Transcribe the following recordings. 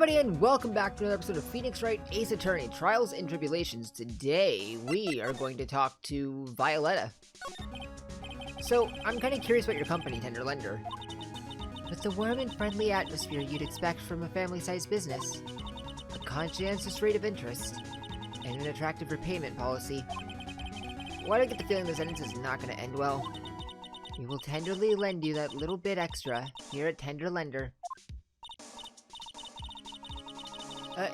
everybody, and welcome back to another episode of Phoenix Wright Ace Attorney, Trials and Tribulations. Today, we are going to talk to Violetta. So, I'm kind of curious about your company, Tender Lender. With the warm and friendly atmosphere you'd expect from a family-sized business, a conscientious rate of interest, and an attractive repayment policy, why do I get the feeling this sentence is not going to end well? We will tenderly lend you that little bit extra here at Tender Lender.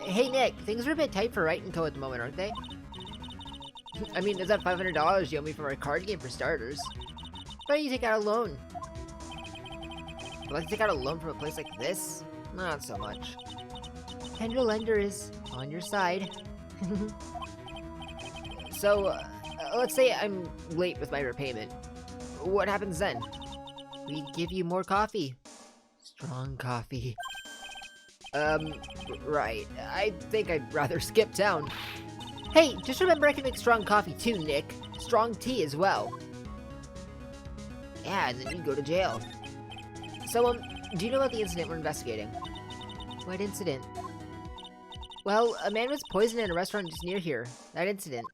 Hey Nick, things are a bit tight for Wright & Co. at the moment, aren't they? I mean, there's that $500 you owe me for our card game for starters. Why don't you take out a loan? Would like to take out a loan from a place like this? Not so much. Tender Lender is on your side. So, let's say I'm late with my repayment. What happens then? We give you more coffee. Strong coffee. Right. I think I'd rather skip town. Hey, just remember I can make strong coffee too, Nick. Strong tea as well. Yeah, and then you go to jail. So, do you know about the incident we're investigating? What incident? Well, a man was poisoned in a restaurant just near here. That incident.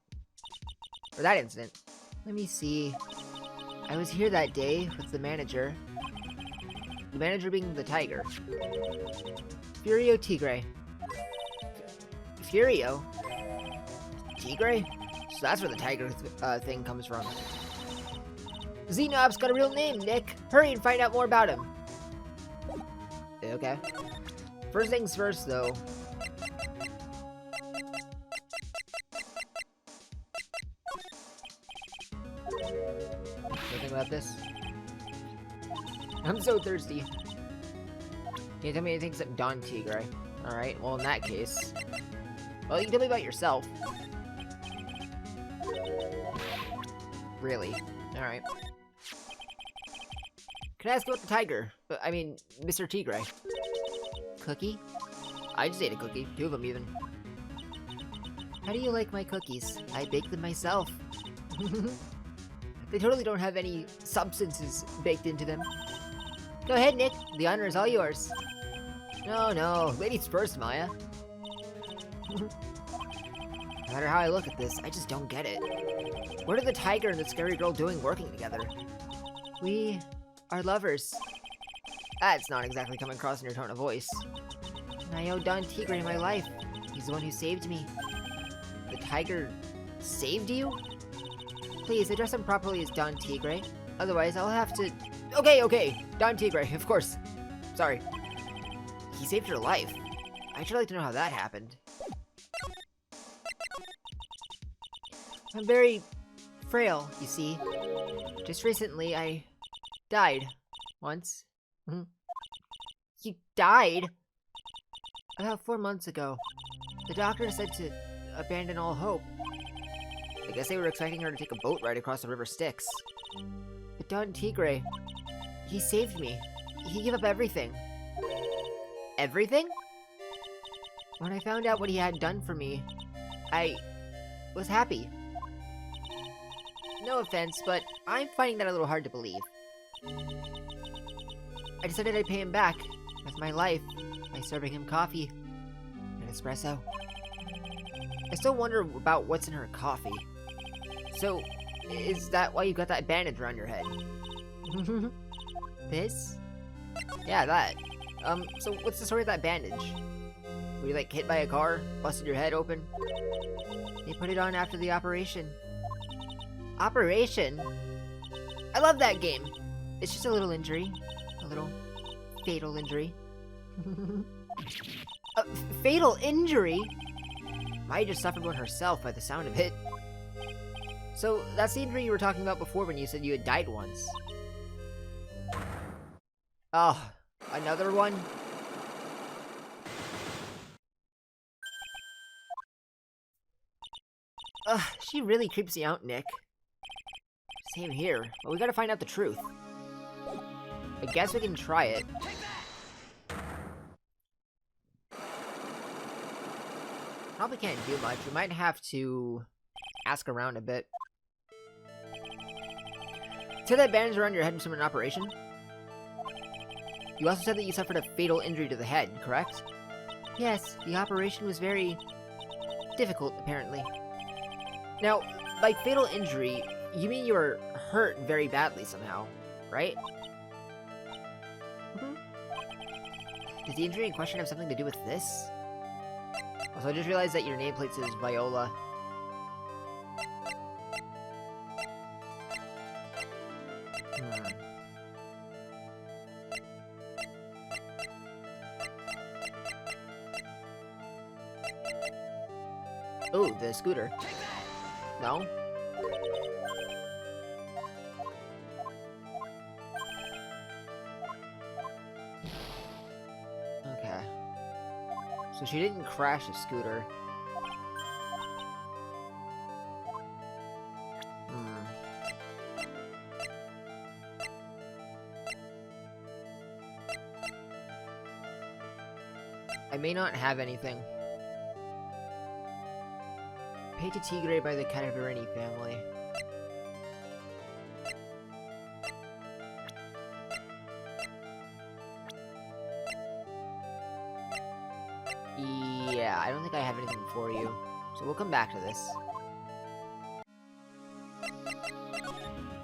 Let me see. I was here that day with the manager. The manager being the tiger. Furio Tigre. Furio? Tigre? So that's where the tiger thing comes from. Xenob's got a real name, Nick. Hurry and find out more about him. Okay. First things first, though. Think about this. I'm so thirsty. Can you tell me anything except Don Tigre? Alright, well in that case... Well, you can tell me about yourself. Really? Alright. Can I ask you about the tiger? I mean, Mr. Tigre. Cookie? I just ate a cookie. 2 of them even. How do you like my cookies? I bake them myself. They totally don't have any substances baked into them. Go ahead, Nick. The honor is all yours. No. Ladies first, Maya. No matter how I look at this, I just don't get it. What are the tiger and the scary girl doing working together? We are lovers. That's not exactly coming across in your tone of voice. And I owe Don Tigre my life. He's the one who saved me. The tiger saved you? Please, address him properly as Don Tigre. Otherwise, I'll have to... Okay. Don Tigre, of course. Sorry. He saved your life. I'd sure like to know how that happened. I'm very frail, you see. Just recently, I died. Once. You died? About 4 months ago. The doctor said to abandon all hope. I guess they were expecting her to take a boat ride across the river Styx. But Don Tigre, he saved me. He gave up everything. Everything? When I found out what he had done for me, I was happy. No offense, but I'm finding that a little hard to believe. I decided I'd pay him back with my life by serving him coffee and espresso. I still wonder about what's in her coffee. So, is that why you got that bandage around your head? This? Yeah, that. So what's the story of that bandage? Were you, like, hit by a car? Busted your head open? They put it on after the operation. Operation? I love that game! It's just a little injury. A little fatal injury. A fatal injury? Maya just suffered one herself by the sound of it. So, that's the injury you were talking about before when you said you had died once. Oh, another one? Ugh, she really creeps me out, Nick. Same here, but we gotta find out the truth. I guess we can try it. Probably can't do much. We might have to ask around a bit. Said that bandage around your head was from an operation? You also said that you suffered a fatal injury to the head, correct? Yes, the operation was very difficult, apparently. Now, by fatal injury, you mean you were hurt very badly somehow, right? Mm-hmm. Does the injury in question have something to do with this? Also, I just realized that your nameplate says Viola. Oh, the scooter. No? Okay. So she didn't crash the scooter. I may not have anything. Paid to Tigre by the Cataverini family. Yeah, I don't think I have anything for you. So we'll come back to this.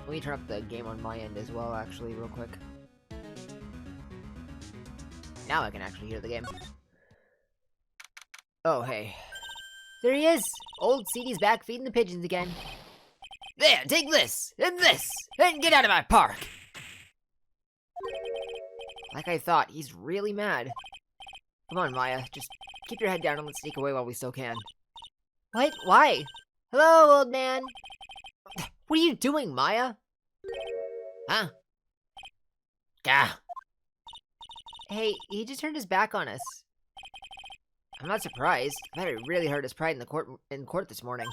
Let me turn up the game on my end as well, actually, real quick. Now I can actually hear the game. Oh, hey. There he is! Old Seedy's back feeding the pigeons again. There, take this! And this! And get out of my park! Like I thought, he's really mad. Come on, Maya. Just keep your head down and let's sneak away while we still can. What? Why? Hello, old man! What are you doing, Maya? Huh? Gah! Hey, he just turned his back on us. I'm not surprised. I bet it really hurt his pride in court this morning.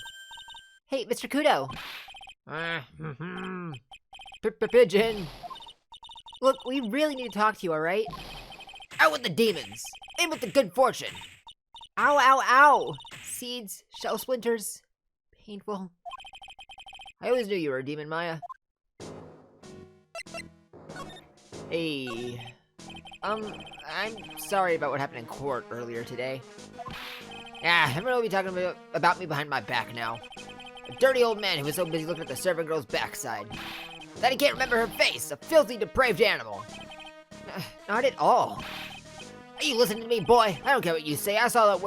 Hey, Mr. Kudo! Pigeon! Look, we really need to talk to you, alright? Out with the demons! In with the good fortune! Ow, ow, ow! Seeds, shell splinters. Painful. I always knew you were a demon, Maya. Hey... I'm sorry about what happened in court earlier today. Yeah, everyone will be talking about me behind my back now. A dirty old man who was so busy looking at the servant girl's backside that he can't remember her face, a filthy, depraved animal. Not at all. Are you listening to me, boy? I don't care what you say. I saw that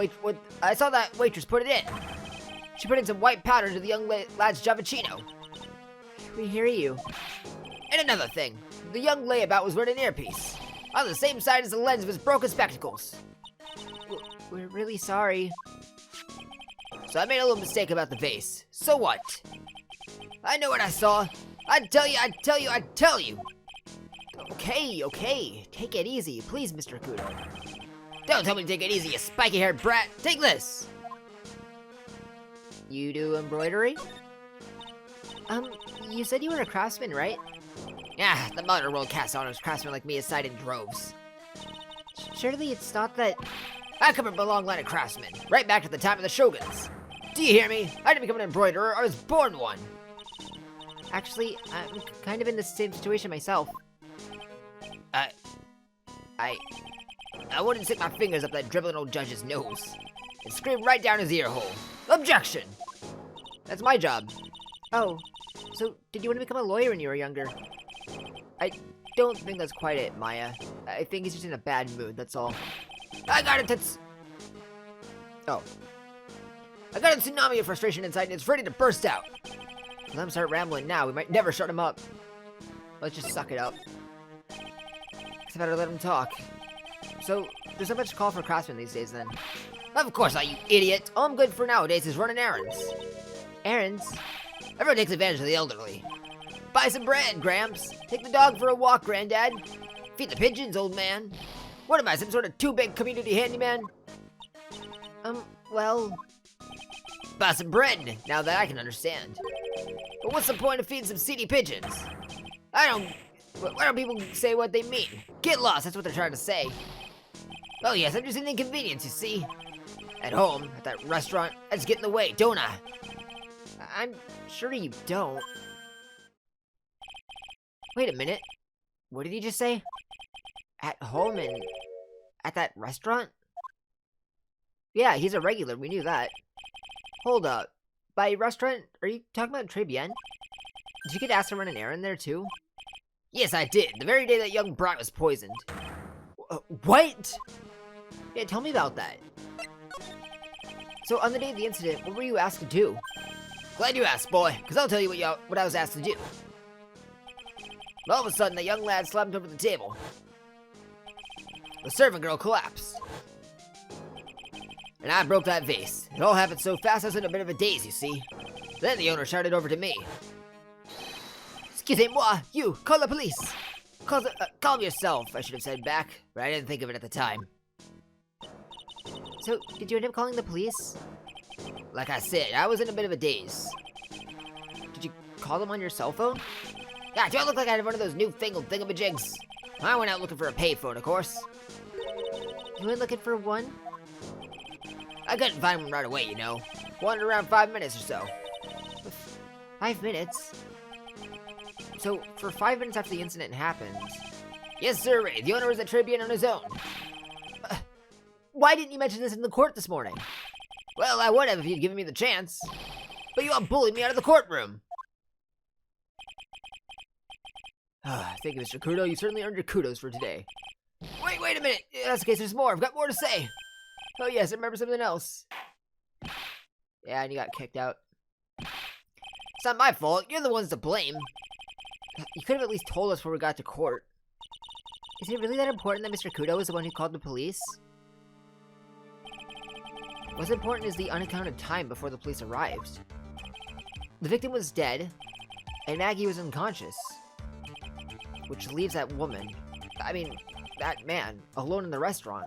waitress put it in. She put in some white powder to the young lad's Javicino. We hear you. And another thing, the young layabout was wearing an earpiece. On the same side as the lens of his broken spectacles. We're really sorry. So I made a little mistake about the vase. So what? I know what I saw. I'd tell you. Okay. Take it easy, please, Mr. Kudo. Don't tell me to take it easy, you spiky-haired brat. Take this. You do embroidery? You said you were a craftsman, right? Yeah, the modern world casts honors craftsmen like me aside in droves. Surely it's not that... I come from a long line of craftsmen, right back to the time of the shoguns. Do you hear me? I didn't become an embroiderer, I was born one. Actually, I'm kind of in the same situation myself. I wouldn't stick my fingers up that dribbling old judge's nose and scream right down his ear hole. Objection! That's my job. Oh, so did you want to become a lawyer when you were younger? I don't think that's quite it, Maya. I think he's just in a bad mood, that's all. I got a tsunami of frustration inside and it's ready to burst out. Let him start rambling now, we might never shut him up. Let's just suck it up. Guess I better let him talk. So, there's not much call for craftsmen these days then. Of course not, you idiot! All I'm good for nowadays is running errands. Errands? Everyone takes advantage of the elderly. Buy some bread, Gramps. Take the dog for a walk, Granddad. Feed the pigeons, old man. What am I, some sort of too-big community handyman? Well... Buy some bread, now that I can understand. But what's the point of feeding some seedy pigeons? Why don't people say what they mean? Get lost, that's what they're trying to say. Oh yes, I'm just an inconvenience, you see. At home, at that restaurant, I just get in the way, don't I? I'm sure you don't. Wait a minute. What did he just say? At home and at that restaurant? Yeah, he's a regular, we knew that. Hold up. By restaurant, are you talking about Tribien? Did you get asked to run an errand there too? Yes, I did. The very day that young Brat was poisoned. What? Yeah, tell me about that. So on the day of the incident, what were you asked to do? Glad you asked, boy, because I'll tell you what I was asked to do. All of a sudden, the young lad slammed over the table. The servant girl collapsed. And I broke that vase. It all happened so fast I was in a bit of a daze, you see. Then the owner shouted over to me. Excusez-moi, you, call the police. Calm yourself, I should have said back, but I didn't think of it at the time. So, did you end up calling the police? Like I said, I was in a bit of a daze. Did you call them on your cell phone? Yeah, do I look like I had one of those newfangled thingamajigs? I went out looking for a payphone, of course. You went looking for one? I couldn't find one right away, you know. Wandered around 5 minutes or so. 5 minutes? So, for 5 minutes after the incident happened... Yes, sir, Ray. The owner was at Tribune on his own. Why didn't you mention this in the court this morning? Well, I would have if you'd given me the chance. But you all bullied me out of the courtroom. Thank you, Mr. Kudo. You certainly earned your kudos for today. Wait a minute. That's the case, there's more. I've got more to say. Oh, yes, I remember something else. Yeah, and you got kicked out. It's not my fault. You're the ones to blame. You could have at least told us before we got to court. Is it really that important that Mr. Kudo was the one who called the police? What's important is the unaccounted time before the police arrived. The victim was dead, and Maggie was unconscious. Which leaves that woman, that man, alone in the restaurant.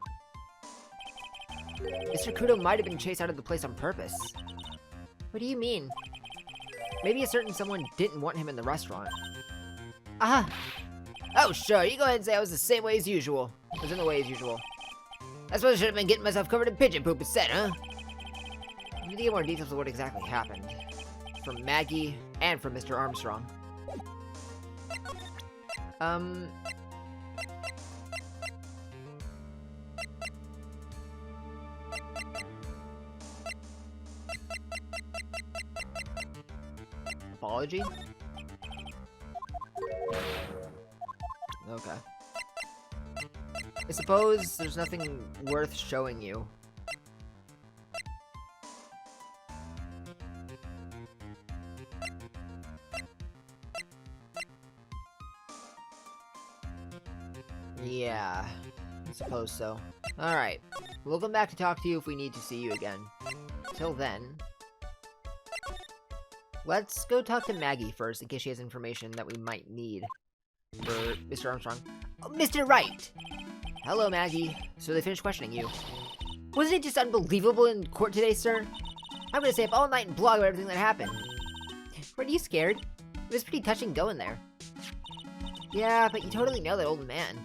Mr. Kudo might have been chased out of the place on purpose. What do you mean? Maybe a certain someone didn't want him in the restaurant. Ah! Oh, sure, you go ahead and say I was the same way as usual. I was in the way as usual. I suppose I should have been getting myself covered in pigeon poop instead, huh? I need to get more details of what exactly happened. From Maggie, and from Mr. Armstrong. Apology? Okay. I suppose there's nothing worth showing you. Yeah, I suppose so. Alright, we'll come back to talk to you if we need to see you again. Till then, let's go talk to Maggie first in case she has information that we might need for Mr. Armstrong. Oh, Mr. Wright! Hello, Maggie. So they finished questioning you. Wasn't it just unbelievable in court today, sir? I'm gonna stay up all night and blog about everything that happened. Weren't you scared? It was pretty touch and go in there. Yeah, but you totally nailed that old man.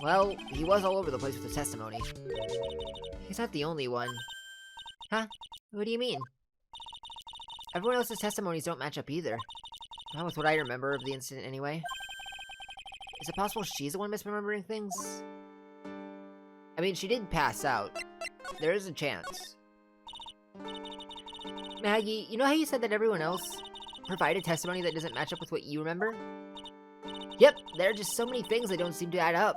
Well, he was all over the place with his testimony. He's not the only one. Huh? What do you mean? Everyone else's testimonies don't match up either. Not with what I remember of the incident anyway. Is it possible she's the one misremembering things? I mean, she did pass out. There is a chance. Maggie, you know how you said that everyone else provided testimony that doesn't match up with what you remember? Yep, there are just so many things that don't seem to add up.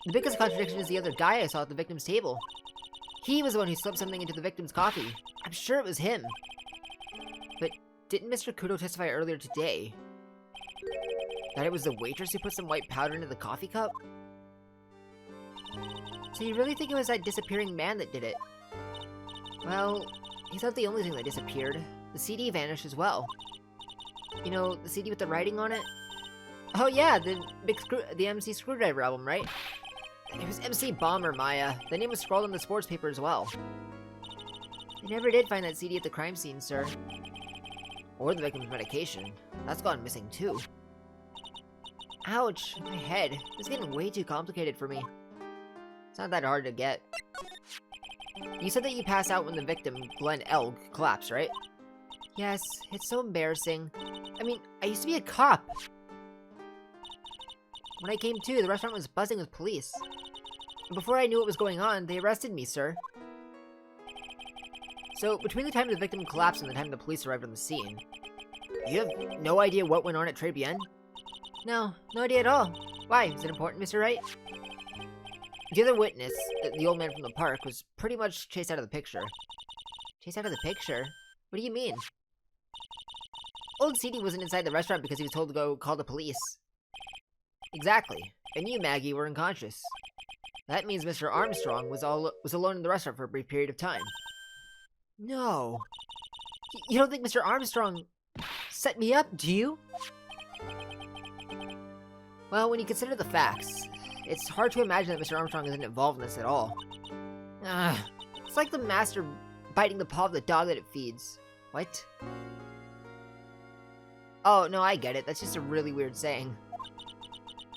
The biggest contradiction is the other guy I saw at the victim's table. He was the one who slipped something into the victim's coffee. I'm sure it was him. But didn't Mr. Kudo testify earlier today that it was the waitress who put some white powder into the coffee cup? So you really think it was that disappearing man that did it? Well, he's not the only thing that disappeared. The CD vanished as well. You know, the CD with the writing on it? Oh yeah, the MC Screwdriver album, right? It was MC Bomber, Maya. The name was scrawled on the sports paper as well. They never did find that CD at the crime scene, sir. Or the victim's medication. That's gone missing too. Ouch, my head. It's getting way too complicated for me. It's not that hard to get. You said that you passed out when the victim, Glenn Elg, collapsed, right? Yes, it's so embarrassing. I mean, I used to be a cop. When I came to, the restaurant was buzzing with police. Before I knew what was going on, they arrested me, sir. So, between the time the victim collapsed and the time the police arrived on the scene, you have no idea what went on at Trials? No, no idea at all. Why? Is it important, Mr. Wright? The other witness, the old man from the park, was pretty much chased out of the picture. Chased out of the picture? What do you mean? Old Seedy wasn't inside the restaurant because he was told to go call the police. Exactly. And you, Maggie, were unconscious. That means Mr. Armstrong was alone in the restaurant for a brief period of time. No. You don't think Mr. Armstrong set me up, do you? Well, when you consider the facts, it's hard to imagine that Mr. Armstrong isn't involved in this at all. It's like the master biting the paw of the dog that it feeds. What? Oh, no, I get it. That's just a really weird saying.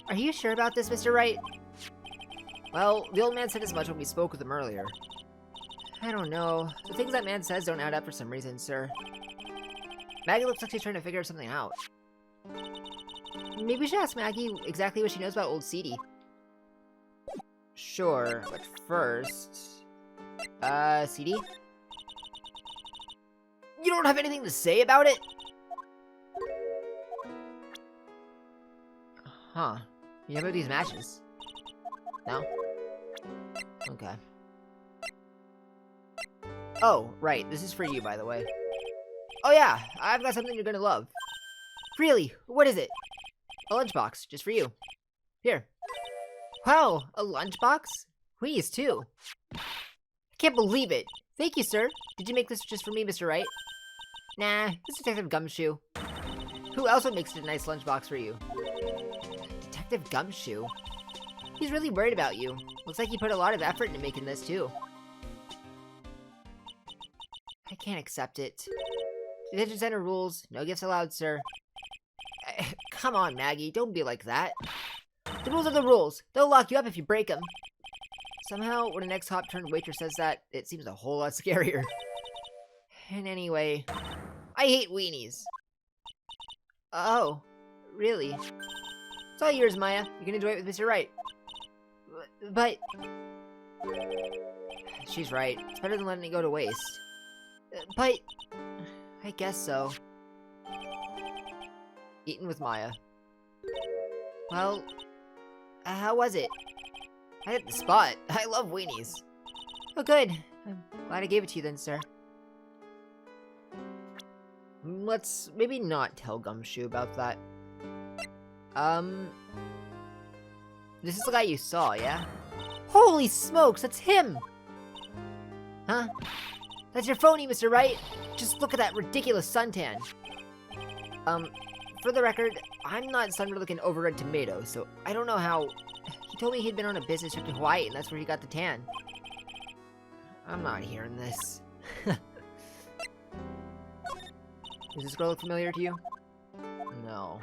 Are you sure about this, Mr. Wright? Well, the old man said as much when we spoke with him earlier. I don't know. The things that man says don't add up for some reason, sir. Maggie looks like she's trying to figure something out. Maybe we should ask Maggie exactly what she knows about Old Seedy. Sure, but first... Seedy? You don't have anything to say about it? Huh. You know about these matches? No? Okay. Oh, right. This is for you, by the way. Oh yeah, I've got something you're gonna love. Really? What is it? A lunchbox, just for you. Here. Wow, a lunchbox? Weenies, too. I can't believe it. Thank you, sir. Did you make this just for me, Mr. Wright? Nah, this is Detective Gumshoe. Who else would make such a nice lunchbox for you? Detective Gumshoe? He's really worried about you. Looks like he put a lot of effort into making this, too. I can't accept it. Detention center rules. No gifts allowed, sir. Come on, Maggie. Don't be like that. The rules are the rules. They'll lock you up if you break them. Somehow, when an ex-cop-turned waitress says that, it seems a whole lot scarier. And anyway, I hate weenies. Oh, really? It's all yours, Maya. You can enjoy it with Mr. Wright. But... She's right. It's better than letting it go to waste. But... I guess so. Eaten with Maya. Well, how was it? I hit the spot. I love weenies. Oh, good. I'm glad I gave it to you then, sir. Let's maybe not tell Gumshoe about that. This is the guy you saw, yeah? Holy smokes, that's him! Huh? That's your phony, Mr. Wright! Just look at that ridiculous suntan. For the record, I'm not sunburned like an overred tomato, so I don't know how... He told me he'd been on a business trip to Hawaii, and that's where he got the tan. I'm not hearing this. Does this girl look familiar to you? No.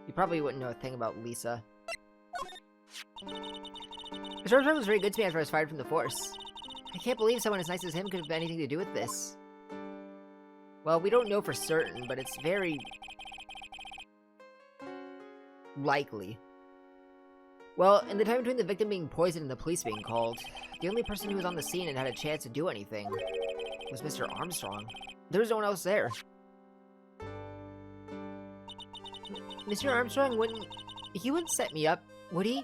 You probably wouldn't know a thing about Lisa. Mr. Armstrong was very good to me after I was fired from the force. I can't believe someone as nice as him could have anything to do with this. Well, we don't know for certain, but it's very... likely. Well, in the time between the victim being poisoned and the police being called, the only person who was on the scene and had a chance to do anything was Mr. Armstrong. There was no one else there. Mr. Armstrong wouldn't... He wouldn't set me up, would he?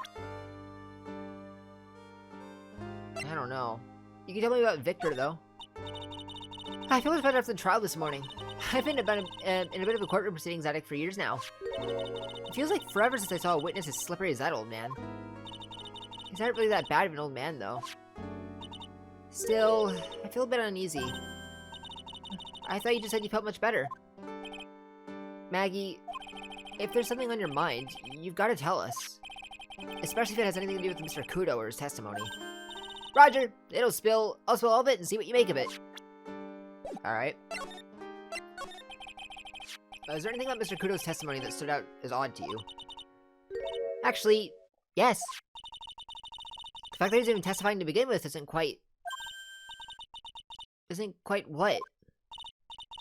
I don't know. You can tell me about Victor, though. I feel much better after the trial this morning. I've been in a bit of a courtroom proceedings addict for years now. It feels like forever since I saw a witness as slippery as that old man. He's not really that bad of an old man, though. Still, I feel a bit uneasy. I thought you just said you felt much better. Maggie, if there's something on your mind, you've got to tell us. Especially if it has anything to do with Mr. Kudo or his testimony. Roger! I'll spill all of it and see what you make of it. Alright. Is there anything about Mr. Kudo's testimony that stood out as odd to you? Actually, yes. The fact that he's even testifying to begin with isn't quite what?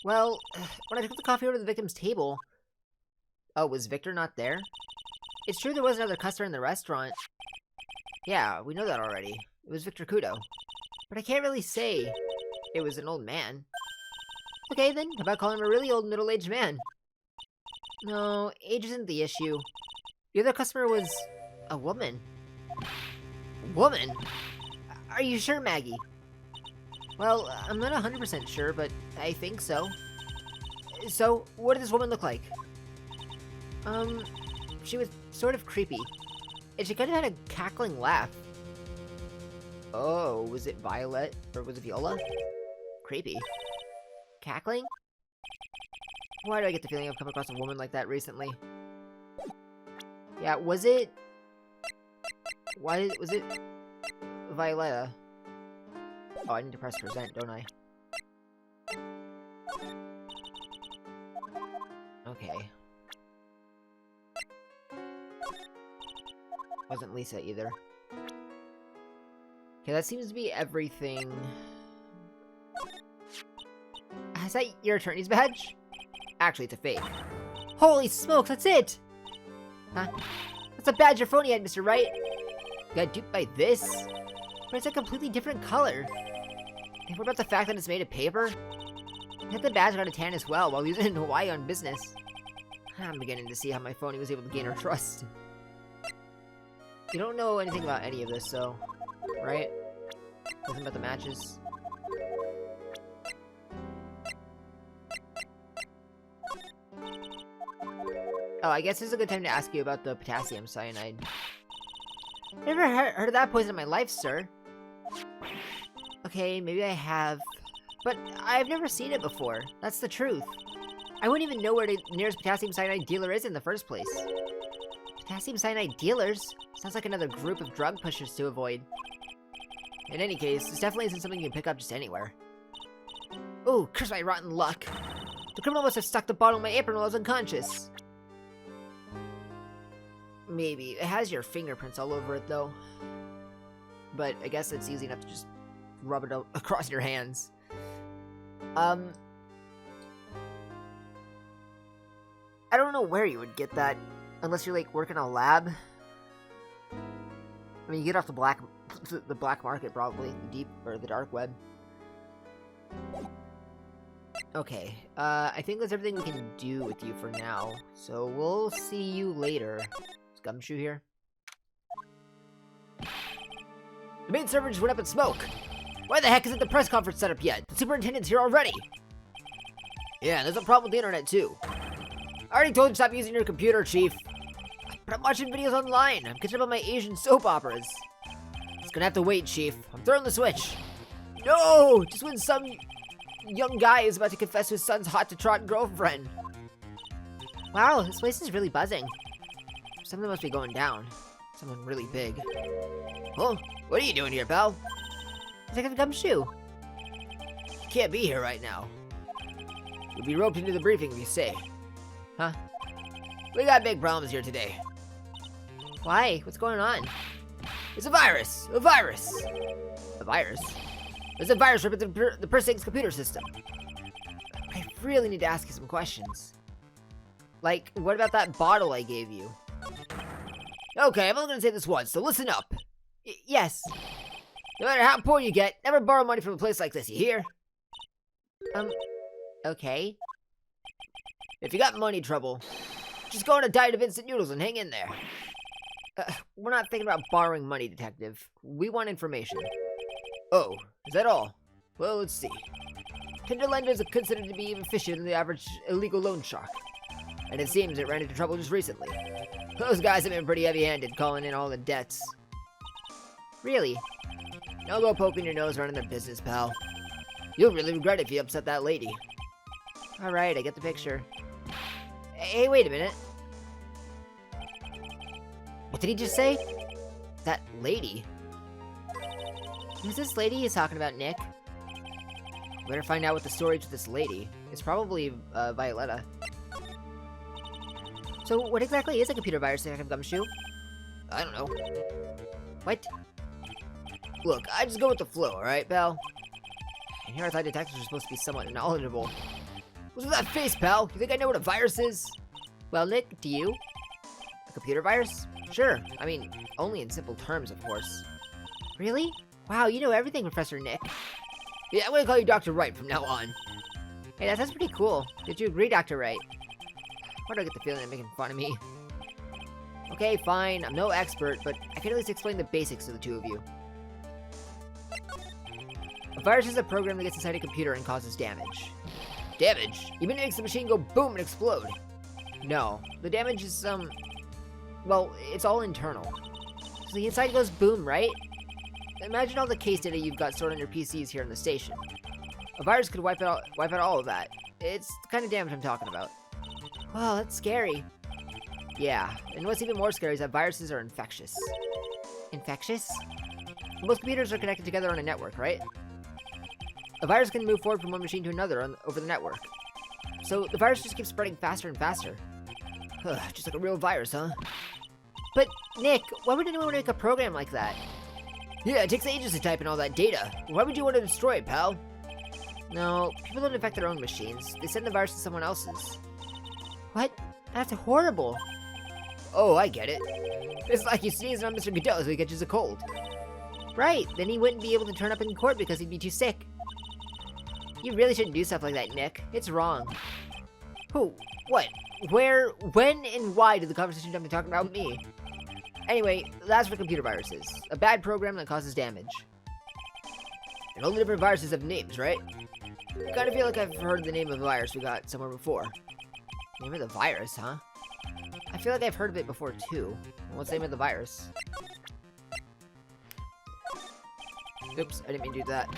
Well, when I took the coffee over to the victim's table... Oh, was Victor not there? It's true there was another customer in the restaurant. Yeah, we know that already. It was Victor Kudo. But I can't really say it was an old man. Okay then, how about calling him a really old middle-aged man? No, age isn't the issue. The other customer was a woman. Woman? Are you sure, Maggie? Well, I'm not 100% sure, but I think so. So, what did this woman look like? She was sort of creepy. And she kind of had a cackling laugh. Oh, was it Violet? Or was it Viola? Creepy. Cackling? Why do I get the feeling I've come across a woman like that recently? Yeah, was it... was it... Violetta? Oh, I need to press present, don't I? Okay. Wasn't Lisa either. Okay, that seems to be everything. Is that your attorney's badge? Actually, it's a fake. Holy smokes, that's it! Huh? That's a badge your phone had, Mr. Wright. You got duped by this? But it's a completely different color. And what about the fact that it's made of paper? I had the badge got a tan as well while using it in Hawaii on business. I'm beginning to see how my phony was able to gain her trust. You don't know anything about any of this, so... right? Nothing about the matches? Oh, I guess this is a good time to ask you about the potassium cyanide. Never heard of that poison in my life, sir. Okay, maybe I have. But I've never seen it before. That's the truth. I wouldn't even know where the nearest potassium cyanide dealer is in the first place. Potassium cyanide dealers? Sounds like another group of drug pushers to avoid. In any case, this definitely isn't something you can pick up just anywhere. Ooh, curse my rotten luck. The criminal must have stuck the bottle in my apron while I was unconscious. Maybe. It has your fingerprints all over it, though. But I guess it's easy enough to just rub it across your hands. I don't know where you would get that, unless you're, like, working a lab. I mean, you get off the black market, probably. The dark web. Okay, I think that's everything we can do with you for now. So, we'll see you later. Is Gumshoe here? The main server just went up in smoke! Why the heck isn't the press conference set up yet? The superintendent's here already! Yeah, there's a problem with the internet, too. I already told you to stop using your computer, Chief. But I'm watching videos online. I'm catching up on my Asian soap operas. It's gonna have to wait, Chief. I'm throwing the switch. No! Just when some young guy is about to confess to his son's hot-to-trot girlfriend. Wow, this place is really buzzing. Something must be going down. Something really big. Oh, what are you doing here, pal? It's like a Gumshoe. Can't be here right now. You'll be roped into the briefing if you stay. Huh? We got big problems here today. Why? What's going on? It's a virus! A virus! A virus? There's a virus ripping the person's computer system. I really need to ask you some questions. Like, what about that bottle I gave you? Okay, I'm only gonna say this once, so listen up. Yes. No matter how poor you get, never borrow money from a place like this, you hear? Okay. If you got money trouble, just go on a diet of instant noodles and hang in there. We're not thinking about borrowing money, Detective. We want information. Oh, is that all? Well, let's see. Tender lenders are considered to be even fishier than the average illegal loan shark. And it seems it ran into trouble just recently. Those guys have been pretty heavy-handed, calling in all the debts. Really? Don't go poking your nose around in their business, pal. You'll really regret it if you upset that lady. Alright, I get the picture. Hey, wait a minute. What did he just say? That lady? Who's this lady he's talking about, Nick? Better find out what the story is with this lady. It's probably, Violetta. So, what exactly is a computer virus, Detective Gumshoe? I don't know. What? Look, I just go with the flow, alright, pal? And here I thought detectives were supposed to be somewhat knowledgeable. What's with that face, pal? You think I know what a virus is? Well, Nick, do you? A computer virus? Sure, I mean, only in simple terms, of course. Really? Wow, you know everything, Professor Nick. Yeah, I'm gonna call you Dr. Wright from now on. Hey, that sounds pretty cool. Did you agree, Dr. Wright? Why do I get the feeling they're making fun of me? Okay, fine, I'm no expert, but I can at least explain the basics to the two of you. A virus is a program that gets inside a computer and causes damage. Damage? You mean it makes the machine go boom and explode? No, the damage is, well, it's all internal. So the inside goes boom, right? Imagine all the case data you've got stored on your PCs here in the station. A virus could wipe out all of that. It's the kind of damage I'm talking about. Wow, that's scary. Yeah, and what's even more scary is that viruses are infectious. Infectious? Most computers are connected together on a network, right? A virus can move forward from one machine to another over the network. So the virus just keeps spreading faster and faster. Just like a real virus, huh? But, Nick, why would anyone want to make a program like that? Yeah, it takes ages to type in all that data. Why would you want to destroy it, pal? No, people don't infect their own machines. They send the virus to someone else's. What? That's horrible. Oh, I get it. It's like you sneeze on Mr. Godot so he catches a cold. Right, then he wouldn't be able to turn up in court because he'd be too sick. You really shouldn't do stuff like that, Nick. It's wrong. Who? What? Where? When? And why did the conversation jump to talking about me? Anyway, that's for computer viruses. A bad program that causes damage. And all the different viruses have names, right? I kinda feel like I've heard the name of a virus we got somewhere before. Name of the virus, huh? I feel like I've heard of it before, too. What's the name of the virus? Oops, I didn't mean to do that.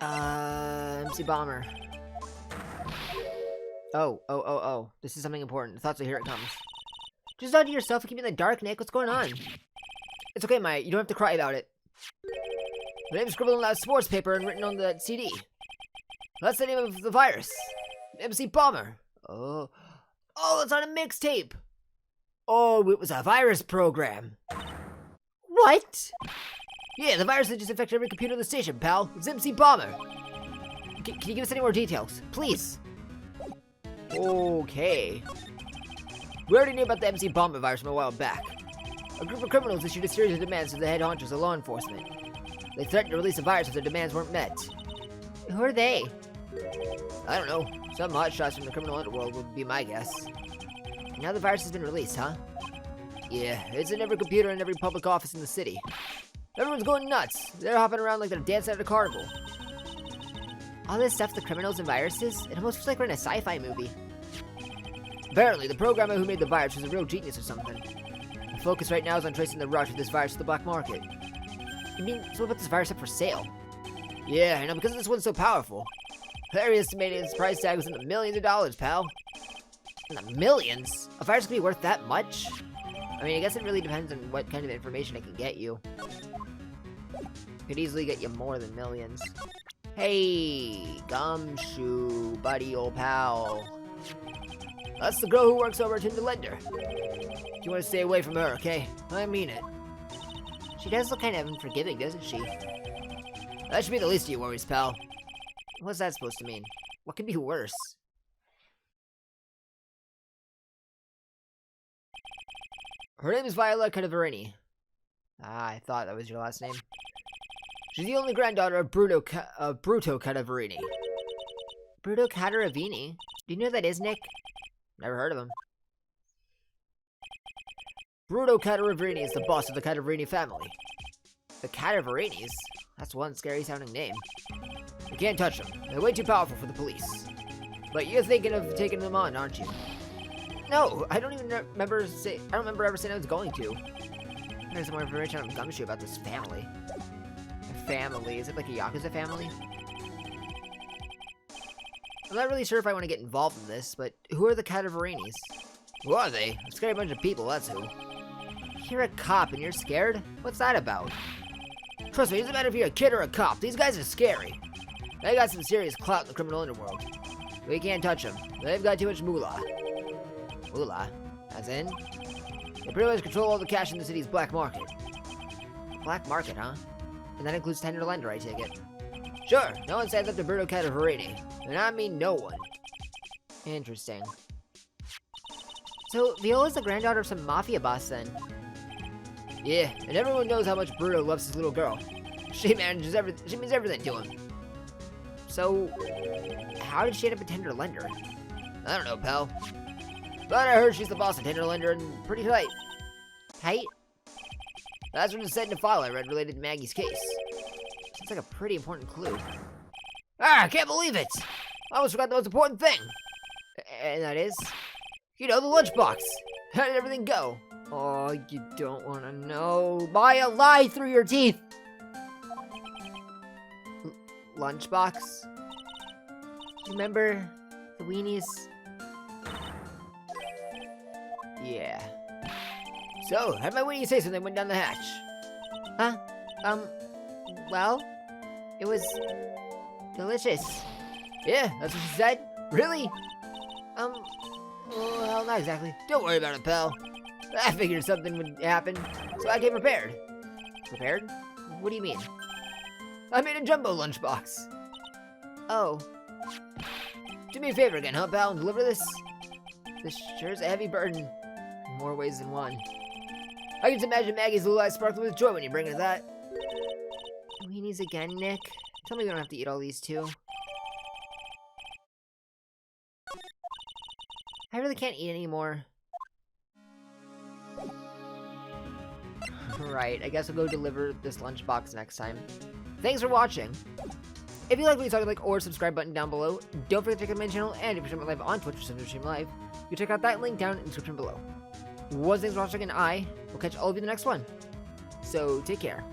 MC Bomber. Oh. This is something important. I thought so, here it comes. Just nod to yourself and keep me in the dark, Nick. What's going on? It's okay, Maya. You don't have to cry about it. The name's scribbled on that sports paper and written on the CD. That's the name of the virus. MC Bomber. Oh, it's on a mixtape. Oh, it was a virus program. What? Yeah, the virus that just infected every computer in the station, pal. It's MC Bomber. Can you give us any more details? Please. Okay. We already knew about the MC Bomber virus from a while back. A group of criminals issued a series of demands to the head honchos of law enforcement. They threatened to release the virus if their demands weren't met. Who are they? I don't know. Some hotshots from the criminal underworld would be my guess. Now the virus has been released, huh? Yeah, it's in every computer and every public office in the city. Everyone's going nuts. They're hopping around like they're dancing at a carnival. All this stuff, the criminals and viruses, it almost feels like we're in a sci-fi movie. Apparently, the programmer who made the virus was a real genius or something. The focus right now is on tracing the rush of this virus to the black market. You mean, someone put this virus up for sale? Yeah, I know, because this one's so powerful. Larry estimated its price tag was in the millions of dollars, pal. In the millions? A virus can be worth that much? I mean, I guess it really depends on what kind of information it can get you. Could easily get you more than millions. Hey, Gumshoe, buddy, old pal. That's the girl who works over at Tinder Lender. You want to stay away from her, okay? I mean it. She does look kind of unforgiving, doesn't she? That should be the least of your worries, pal. What's that supposed to mean? What could be worse? Her name is Viola Cadavarini. Ah, I thought that was your last name. She's the only granddaughter of Bruto Cadavarini. Bruto Cadavarini? Do you know who that is, Nick? Never heard of him. Bruto Cadavarini is the boss of the Cadavarini family. The Cadavarinis? That's one scary sounding name. You can't touch them. They're way too powerful for the police. But you're thinking of taking them on, aren't you? No, I don't remember ever saying I was going to. There's some more information on Gumshoe about this family. A family? Is it like a Yakuza family? I'm not really sure if I want to get involved in this, but who are the Cadavarinis? Who are they? A scary bunch of people, that's who. You're a cop and you're scared? What's that about? Trust me, it doesn't matter if you're a kid or a cop. These guys are scary. They got some serious clout in the criminal underworld. We can't touch them. They've got too much moolah. Moolah? As in? They pretty much control all the cash in the city's black market. Black market, huh? And that includes Tinder Lender, I take it. Sure, no one stands up to Bruto Cadavarini. And I mean no one. Interesting. So, Viola's the granddaughter of some mafia boss then? Yeah, and everyone knows how much Bruto loves his little girl. She means everything to him. So, how did she end up a tender lender? I don't know, pal. But I heard she's the boss of tender lender and pretty tight. Tight? That's what it said in the file I read related to Maggie's case. Sounds like a pretty important clue. Ah, I can't believe it! I almost forgot the most important thing. And that is, you know, the lunchbox. How did everything go? Oh, you don't want to know. Maya, lie through your teeth. Lunchbox? Remember the Weenies? Yeah. So, how'd my Weenie say something went down the hatch? Huh? Well, it was delicious. Yeah, that's what she said? Really? Well, not exactly. Don't worry about it, pal. I figured something would happen, so I came prepared. Prepared? What do you mean? I made a jumbo lunchbox. Oh. Do me a favor again, huh, pal, and deliver this? This sure is a heavy burden. In more ways than one. I can just imagine Maggie's little eyes sparkling with joy when you bring her that. Weenies again, Nick? Tell me we don't have to eat all these too. I really can't eat anymore. Right, I guess I'll go deliver this lunchbox next time. Thanks for watching. If you like what you saw, like or subscribe button down below. Don't forget to check out my channel, and if you're streaming live on Twitch or stream live, you check out that link down in the description below. Thanks for watching, and I will catch all of you in the next one. So take care.